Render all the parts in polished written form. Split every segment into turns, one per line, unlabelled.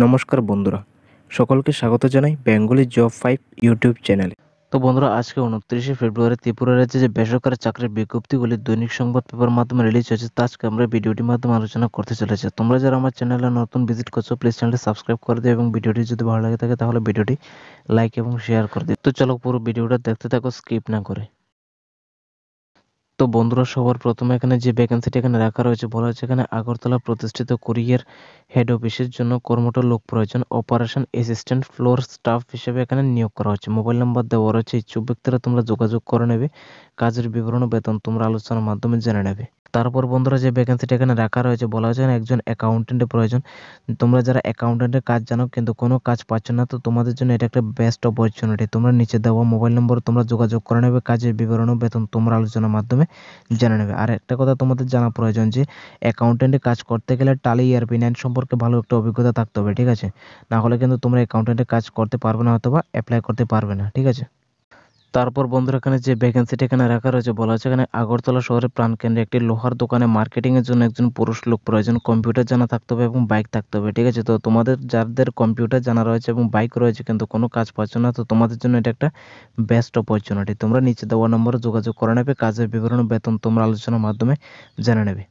নমস্কার বন্ধুরা, সকলকে স্বাগত জানাই বেঙ্গলি জব 5 ইউটিউব চ্যানেলে। তো বন্ধুরা, আজকে 29শে ফেব্রুয়ারি ত্রিপুরা রাজ্যে যে বেসরকারি চাকরির বিজ্ঞপ্তিগুলি দৈনিক সংবাদ পেপার মাধ্যমে রিলিজ হয়েছে তা আজকে আমরা ভিডিওটির মাধ্যমে আলোচনা করতে চলেছি। তোমরা যারা আমার চ্যানেলে নতুন ভিজিট করছো প্লিজ চ্যানেলটি সাবস্ক্রাইব করে দিও এবং ভিডিওটি যদি ভালো লাগে থাকে তাহলে ভিডিওটি লাইক এবং শেয়ার করে দিও। তো চলো পুরো ভিডিওটা দেখতে থাকো স্কিপ না করে। তো বন্ধুরা, সবার প্রথমে এখানে যে ভ্যাকেন্সিটি এখানে রাখা রয়েছে বলা হচ্ছে এখানে আগরতলা প্রতিষ্ঠিত কুরিয়ার হেড অফিসের জন্য কর্মরত লোক প্রয়োজন। অপারেশন অ্যাসিস্ট্যান্ট ফ্লোর স্টাফ হিসেবে এখানে নিয়োগ করা হচ্ছে। মোবাইল নাম্বার দেওয়া রয়েছে, ইচ্ছুক ব্যক্তিরা তোমরা যোগাযোগ করে নেবে। কাজের বিবরণ ও বেতন তোমরা আলোচনার মাধ্যমে জেনে নেবে। তারপর বন্ধুরা, যে ভ্যাকেন্সিটা এখানে রাখা রয়েছে বলা হচ্ছে এখানে একজন অ্যাকাউন্টেন্টের প্রয়োজন। তোমরা যারা অ্যাকাউন্টেন্টের কাজ জানো কিন্তু কোনো কাজ পাচ্ছ না, তো তোমাদের জন্য এটা একটা বেস্ট অপরচুনিটি। তোমরা নিচে দেওয়া মোবাইল নম্বর তোমরা যোগাযোগ করে নেবে। কাজের বিবরণ ও বেতন তোমরা আলোচনার মাধ্যমে জেনে নেবে। আর একটা কথা তোমাদের জানা প্রয়োজন যে অ্যাকাউন্টেন্টে কাজ করতে গেলে টালি ERP9 সম্পর্কে ভালো একটা অভিজ্ঞতা থাকতে হবে, ঠিক আছে? না হলে কিন্তু তোমরা অ্যাকাউন্টেন্টে কাজ করতে পারবে না অথবা অ্যাপ্লাই করতে পারবে না, ঠিক আছে? তারপর বন্ধুরা, এখানে যে ভ্যাকেন্সিটা এখানে রাখা রয়েছে বলা হচ্ছে এখানে আগরতলা শহরের প্রাণকেন্দ্রে একটি লোহার দোকানে মার্কেটিং এর জন্য একজন পুরুষ লোক প্রয়োজন। কম্পিউটার জানা থাকতে হবে এবং বাইক থাকতে হবে, ঠিক আছে? তো তোমাদের যাদের কম্পিউটার জানা রয়েছে এবং বাইক রয়েছে কিন্তু কোনো কাজ পাচ্ছ না, তো তোমাদের জন্য এটা একটা বেস্ট অপরচুনিটি। তোমরা নিচে দেওয়া নম্বরে যোগাযোগ করে নেবে। কাজের বিবরণ ও বেতন তোমরা আলোচনার মাধ্যমে জেনে নেবে।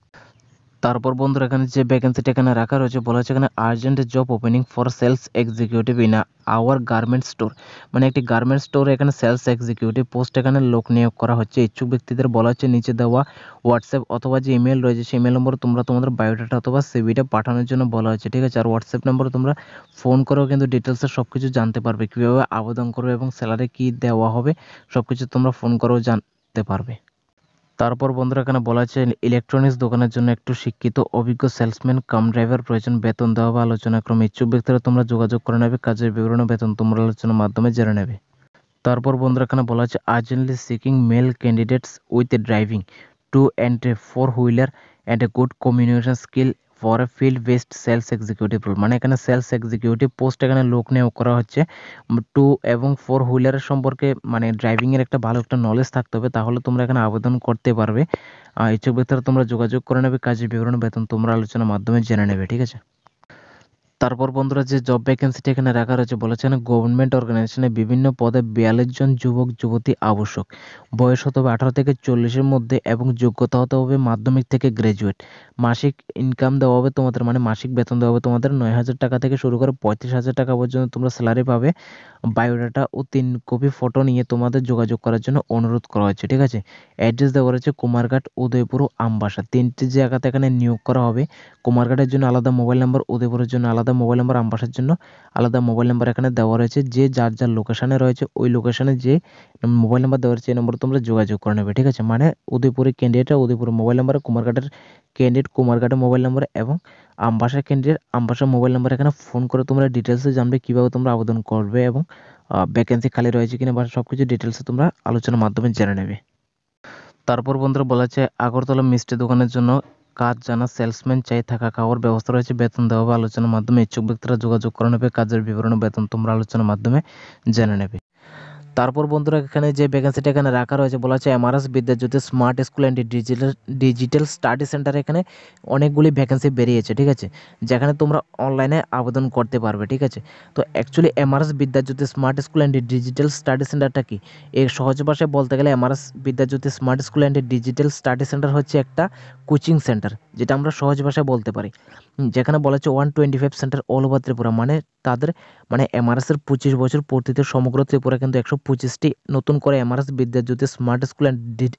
তারপর বন্ধুরা, এখানে যে ভ্যাকেন্সিটা এখানে রাখা রয়েছে বলা হচ্ছে এখানে urgent job opening for sales executive in our garment store, মানে একটি গার্মেন্ট স্টোরে এখানে সেলস এক্সিকিউটিভ পোস্ট এখানে লোক নিয়োগ করা হচ্ছে। ইচ্ছুক ব্যক্তিদের বলা হচ্ছে নিচে দেওয়া হোয়াটসঅ্যাপ অথবা যে ইমেল রয়েছে সেই ইমেল নম্বরে তোমরা তোমাদের বায়োডাটা অথবা সিভিটা পাঠানোর জন্য বলা হচ্ছে, ঠিক আছে? আর হোয়াটসঅ্যাপ নম্বরে তোমরা ফোন করেও কিন্তু ডিটেলসের সব কিছু জানতে পারবে, কীভাবে আবেদন করবে এবং স্যালারি কী দেওয়া হবে সব কিছু তোমরা ফোন করেও জানতে পারবে। তারপর বন্ধুরা, এখানে বলা হচ্ছে ইলেকট্রনিক্স দোকানের জন্য একটু শিক্ষিত অভিজ্ঞ সেলসম্যান কাম ড্রাইভার প্রয়োজন। বেতন দেওয়া হবে আলোচনা ক্রমে। ইচ্ছুক ব্যক্তিরা তোমরা যোগাযোগ করে নেবে। কাজের বিবরণ ও বেতন তোমরা আলোচনার মাধ্যমে জেনে নেবে। তারপর বন্ধুরা, এখানে বলা হচ্ছে urgently seeking male candidates with driving two and a 4 wheeler and a good communication skill for a field based sales executive role, মানে এখানে সেলস এক্সিকিউটিভ পোস্ট এখানে লোক নিয়োগ করা হচ্ছে। 2 এবং 4 হুইলারের সম্পর্কে মানে ড্রাইভিংয়ের একটা ভালো একটা নলেজ থাকতে হবে, তাহলে তোমরা এখানে আবেদন করতে পারবে। ইচ্ছুক ব্যক্তিরা তোমরা যোগাযোগ করে নেবে। কাজের বিবরণ বেতন তোমরা আলোচনার মাধ্যমে জেনে নেবে, ঠিক আছে? তারপর বন্ধুরা, যে জব ভ্যাকেন্সিটা এখানে রাখা রয়েছে বলেছেন গভর্নমেন্ট অর্গানাইজেশনে বিভিন্ন পদে 42 জন যুবক যুবতী আবশ্যক। বয়স হতে হবে 18 থেকে 40-এর মধ্যে এবং যোগ্যতা হতে হবে মাধ্যমিক থেকে গ্র্যাজুয়েট। মাসিক ইনকাম দেওয়া হবে তোমাদের, মানে মাসিক বেতন দেওয়া হবে তোমাদের 9,000 টাকা থেকে শুরু করে 35,000 টাকা পর্যন্ত তোমরা স্যালারি পাবে। বায়োডাটা ও 3 কপি ফটো নিয়ে তোমাদের যোগাযোগ করার জন্য অনুরোধ করা হচ্ছে, ঠিক আছে? অ্যাড্রেস দেওয়া রয়েছে কুমারঘাট, উদয়পুর ও আমবাসা, 3টি জায়গাতে এখানে নিয়োগ করা হবে। কুমারঘাটের জন্য আলাদা মোবাইল নাম্বার, উদয়পুরের জন্য আলাদা মোবাইল নাম্বার, আমবাসার জন্য আলাদা মোবাইল নাম্বার এখানে দেওয়া রয়েছে। যে যার যার লোকেশানে রয়েছে ওই লোকেশানে যে মোবাইল নাম্বার দেওয়া রয়েছে এই নম্বরে তোমরা যোগাযোগ করে নেবে, ঠিক আছে? মানে উদয়পুরের ক্যান্ডিডেটরা উদয়পুরের মোবাইল নাম্বারে, কুমারঘাটের ক্যান্ডিডেট কুমারঘাটের মোবাইল নাম্বারে এবং আমবাসার ক্যান্ডিডেট আমবাসার মোবাইল নাম্বার এখানে ফোন করে তোমরা ডিটেলসে জানবে কীভাবে তোমরা আবেদন করবে এবং ভ্যাকেন্সি খালি রয়েছে কিনা বা সব কিছু ডিটেলসে তোমরা আলোচনার মাধ্যমে জেনে নেবে। তারপর বন্ধুরা, বলা হচ্ছে আগরতলা মিষ্টি দোকানের জন্য কাজ জানা সেলসম্যান চাই, থাকা খাওয়ার ব্যবস্থা রয়েছে। বেতন দেওয়া হবে আলোচনার মাধ্যমে। ইচ্ছুক ব্যক্তিরা যোগাযোগ করে নেবে। কাজের বিবরণ ও বেতন তোমরা আলোচনার মাধ্যমে জেনে নেবে। তারপর বন্ধুরা, এখানে যে ভ্যাকেন্সিটা এখানে রাখা রয়েছে বলা হচ্ছে Mrs Vidyajyoti smart school and digital study centre, এখানে অনেকগুলি ভ্যাকেন্সি বেরিয়েছে, ঠিক আছে? যেখানে তোমরা অনলাইনে আবেদন করতে পারবে, ঠিক আছে? তো actually MRS Vidyajyoti smart school and digital study সেন্টারটা কি? এর সহজ ভাষায় বলতে গেলে MRS Vidyajyoti smart school and digital study center হচ্ছে একটা কোচিং সেন্টার, যেটা আমরা সহজ ভাষায় বলতে পারি। যেখানে বলা হচ্ছে 125 সেন্টার অল ওভার ত্রিপুরা, মানে তাদের মানে এমআরএসের 25 বছর পূর্তিতে সমগ্র ত্রিপুরা কিন্তু 125টি নতুন করে Mrs Vidyajyoti smart school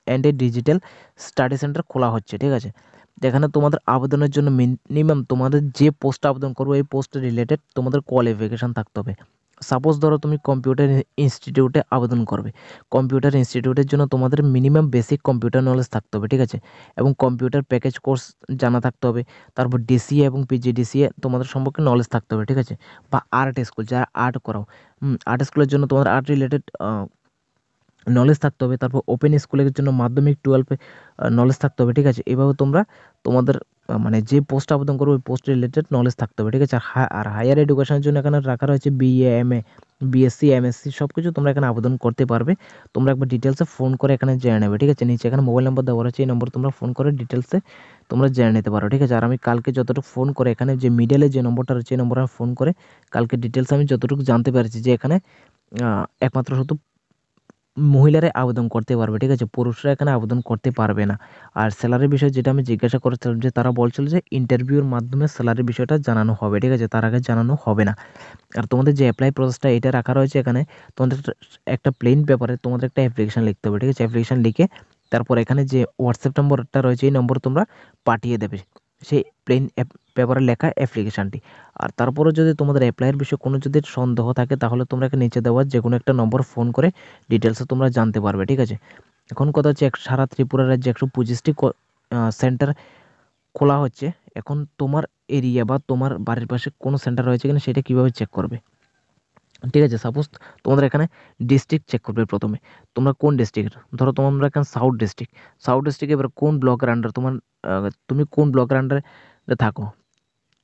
and digital study centre খোলা হচ্ছে, ঠিক আছে? যেখানে তোমাদের আবেদনের জন্য মিনিমাম তোমাদের যে পোস্টে আবেদন করবো এই পোস্টে রিলেটেড তোমাদের কোয়ালিফিকেশান থাকতে হবে। সাপোজ ধরো তুমি কম্পিউটার ইনস্টিটিউটে আবেদন করবে। কম্পিউটার ইনস্টিটিউটের জন্য তোমাদের মিনিমাম বেসিক কম্পিউটার নলেজ থাকতে হবে, ঠিক আছে? এবং কম্পিউটার প্যাকেজ কোর্স জানা থাকতে হবে। তারপর ডিসিএ এবং পিজিডিসিএ তোমাদের সম্পর্কে নলেজ থাকতে হবে, ঠিক আছে? বা আর্ট স্কুল, যারা আর্ট করাও, আর্ট স্কুলের জন্য তোমাদের আর্ট রিলেটেড নলেজ থাকতে হবে। তারপর ওপেন স্কুলের জন্য মাধ্যমিক 12 নলেজ থাকতে হবে, ঠিক আছে? এভাবে তোমরা তোমাদের মানে যে পোস্ট আবেদন করবে ওই পোস্ট রিলেটেড নলেজ থাকতে হবে, ঠিক আছে। আর হায়ার এডুকেশনের জন্য এখানে রাখা রয়েছে বিএ, এমএ, বিএসসি, এমএসসি সব কিছু তোমরা এখানে আবেদন করতে পারবে। তোমরা একবার ডিটেলসে ফোন করে এখানে জেনে নেবে, ঠিক আছে। নিচে এখানে মোবাইল নাম্বার দেওয়া রয়েছে, এই নম্বর তোমরা ফোন করে ডিটেলসে তোমরা জেনে নিতে পারো, ঠিক আছে। আর আমি কালকে যতটুকু ফোন করে এখানে যে মিডলে যে নম্বরটা রয়েছে এই নম্বরে আমি ফোন করে কালকে ডিটেলস আমি যতটুকু জানতে পেরেছি যে এখানে একমাত্র শুধু মহিলারাই আবেদন করতে পারবে, ঠিক আছে। পুরুষরা এখানে আবেদন করতে পারবে না। আর স্যালারির বিষয়ে যেটা আমি জিজ্ঞাসা করেছিলাম যে তারা বলছিল যে ইন্টারভিউর মাধ্যমে স্যালারির বিষয়টা জানানো হবে, ঠিক আছে, তার আগে জানানো হবে না। আর তোমাদের যে অ্যাপ্লাই প্রসেসটা এটা রাখা রয়েছে এখানে, তোমাদের একটা প্লেন পেপারে তোমাদের একটা অ্যাপ্লিকেশন লিখতে হবে, ঠিক আছে। অ্যাপ্লিকেশন লিখে তারপর এখানে যে হোয়াটসঅ্যাপ নম্বরটা রয়েছে এই নম্বর তোমরা পাঠিয়ে দেবে সেই প্লেন পেপারে লেখা অ্যাপ্লিকেশানটি। আর তারপরে যদি তোমাদের অ্যাপ্লাইয়ের বিষয়ে কোনো যদি সন্দেহ থাকে তাহলে তোমরা এখানে নিচে দেওয়া যে কোনো একটা নম্বর ফোন করে ডিটেলসে তোমরা জানতে পারবে, ঠিক আছে। এখন কথা হচ্ছে সারা ত্রিপুরা রাজ্যে 125টি সেন্টার খোলা হচ্ছে। এখন তোমার এরিয়া বা তোমার বাড়ির পাশে কোনো সেন্টার রয়েছে কিনা সেটা কীভাবে চেক করবে, ঠিক আছে। সাপোজ তোমাদের এখানে ডিস্ট্রিক্ট চেক করবে প্রথমে, তোমরা কোন ডিস্ট্রিক্টের, ধরো তোমরা এখানে সাউথ ডিস্ট্রিক্টে এবার কোন ব্লকের আন্ডার তোমার, তুমি কোন ব্লকের আন্ডারে থাকো,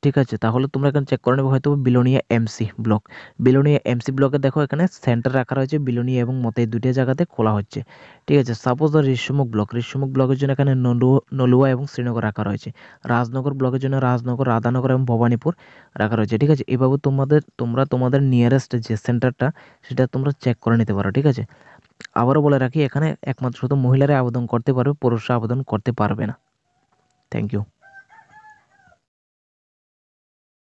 ঠিক আছে। তাহলে তোমরা এখানে চেক করে নেবে হয়তো Belonia MC block. Belonia MC ব্লকে দেখো এখানে সেন্টার রাখা রয়েছে বিলোনিয়া এবং মতে দুইটা জায়গাতে খোলা হচ্ছে, ঠিক আছে। সাপোজ ধর ঋষ্যমুখ ব্লকের জন্য এখানে নলুয়া এবং শ্রীনগর রাখা রয়েছে। রাজনগর ব্লকের জন্য রাজনগর, রাধানগর এবং ভবানীপুর রাখা রয়েছে, ঠিক আছে। এভাবে তোমরা তোমাদের নিয়ারেস্ট যে সেন্টারটা সেটা তোমরা চেক করে নিতে পারো, ঠিক আছে। আবারও বলে রাখি এখানে একমাত্র শুধু মহিলারা আবেদন করতে পারবে, পুরুষরা আবেদন করতে পারবে না। Thank you.